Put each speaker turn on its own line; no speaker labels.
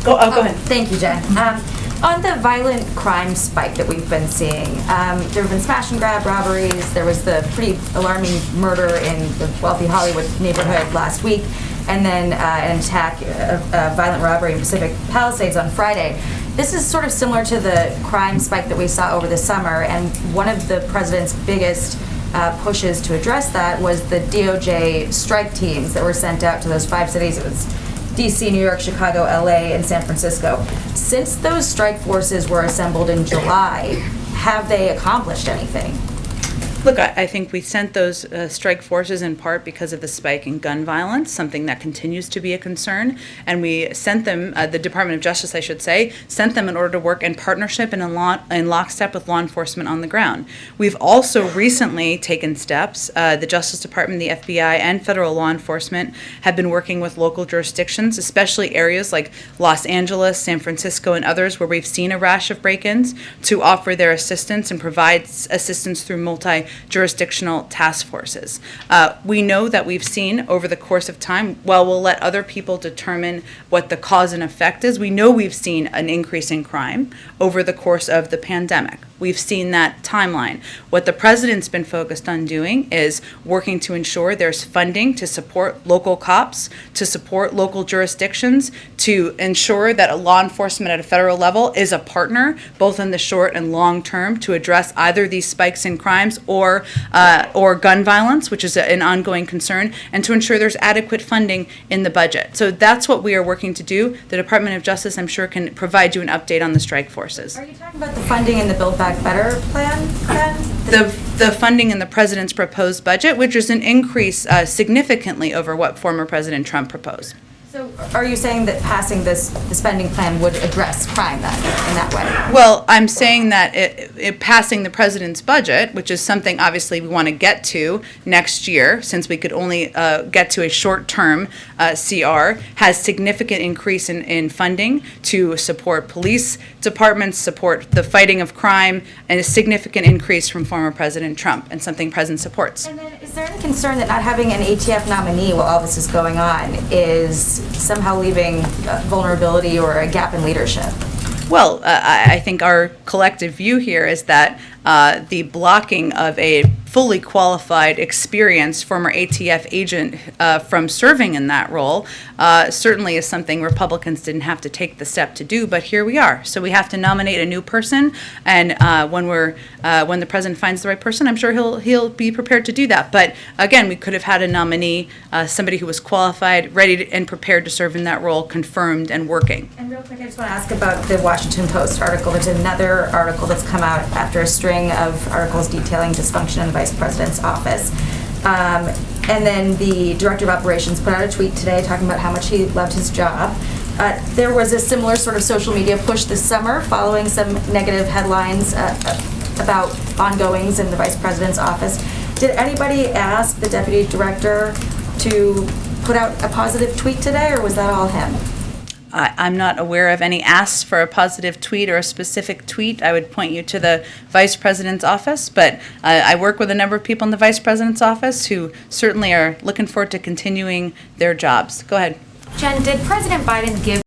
Go ahead.
Thank you, Jen. On the violent crime spike that we've been seeing, there have been smash and grab robberies. There was the pretty alarming murder in the wealthy Hollywood neighborhood last week, and then an attack, a violent robbery in Pacific Palisades on Friday. This is sort of similar to the crime spike that we saw over the summer, and one of the president's biggest pushes to address that was the DOJ strike teams that were sent out to those 5 cities. It was DC, New York, Chicago, LA, and San Francisco. Since those strike forces were assembled in July, have they accomplished anything?
Look, I think we sent those strike forces in part because of the spike in gun violence, something that continues to be a concern. And we sent them, the Department of Justice, I should say, sent them in order to work in partnership and in lockstep with law enforcement on the ground. We've also recently taken steps. The Justice Department, the FBI, and federal law enforcement have been working with local jurisdictions, especially areas like Los Angeles, San Francisco, and others where we've seen a rash of break-ins, to offer their assistance and provide assistance through multi-jurisdictional task forces. We know that we've seen over the course of time, while we'll let other people determine what the cause and effect is, we know we've seen an increase in crime over the course of the pandemic. We've seen that timeline. What the president's been focused on doing is working to ensure there's funding to support local cops, to support local jurisdictions, to ensure that a law enforcement at a federal level is a partner, both in the short and long term, to address either these spikes in crimes or gun violence, which is an ongoing concern, and to ensure there's adequate funding in the budget. So that's what we are working to do. The Department of Justice, I'm sure, can provide you an update on the strike forces.
Are you talking about the funding in the Build Back Better plan, then?
The funding in the president's proposed budget, which is an increase significantly over what former President Trump proposed.
So are you saying that passing the spending plan would address crime then, in that way?
Well, I'm saying that passing the president's budget, which is something obviously we want to get to next year, since we could only get to a short-term CR, has significant increase in funding to support police departments, support the fighting of crime, and a significant increase from former President Trump, and something President supports.
And then is there any concern that not having an ATF nominee while all this is going on is somehow leaving vulnerability or a gap in leadership?
Well, I think our collective view here is that the blocking of a fully qualified, experienced former ATF agent from serving in that role certainly is something Republicans didn't have to take the step to do, but here we are. So we have to nominate a new person, and when the president finds the right person, I'm sure he'll be prepared to do that. But again, we could have had a nominee, somebody who was qualified, ready and prepared to serve in that role, confirmed and working.
And real quick, I just want to ask about the Washington Post article. There's another article that's come out after a string of articles detailing dysfunction in the vice president's office. And then the director of operations put out a tweet today talking about how much he loved his job. There was a similar sort of social media push this summer following some negative headlines about ongoings in the vice president's office. Did anybody ask the deputy director to put out a positive tweet today, or was that all him?
I'm not aware of any asks for a positive tweet or a specific tweet. I would point you to the Vice President's office, but I work with a number of people in the Vice President's office who certainly are looking forward to continuing their jobs. Go ahead.
Jen, did President Biden give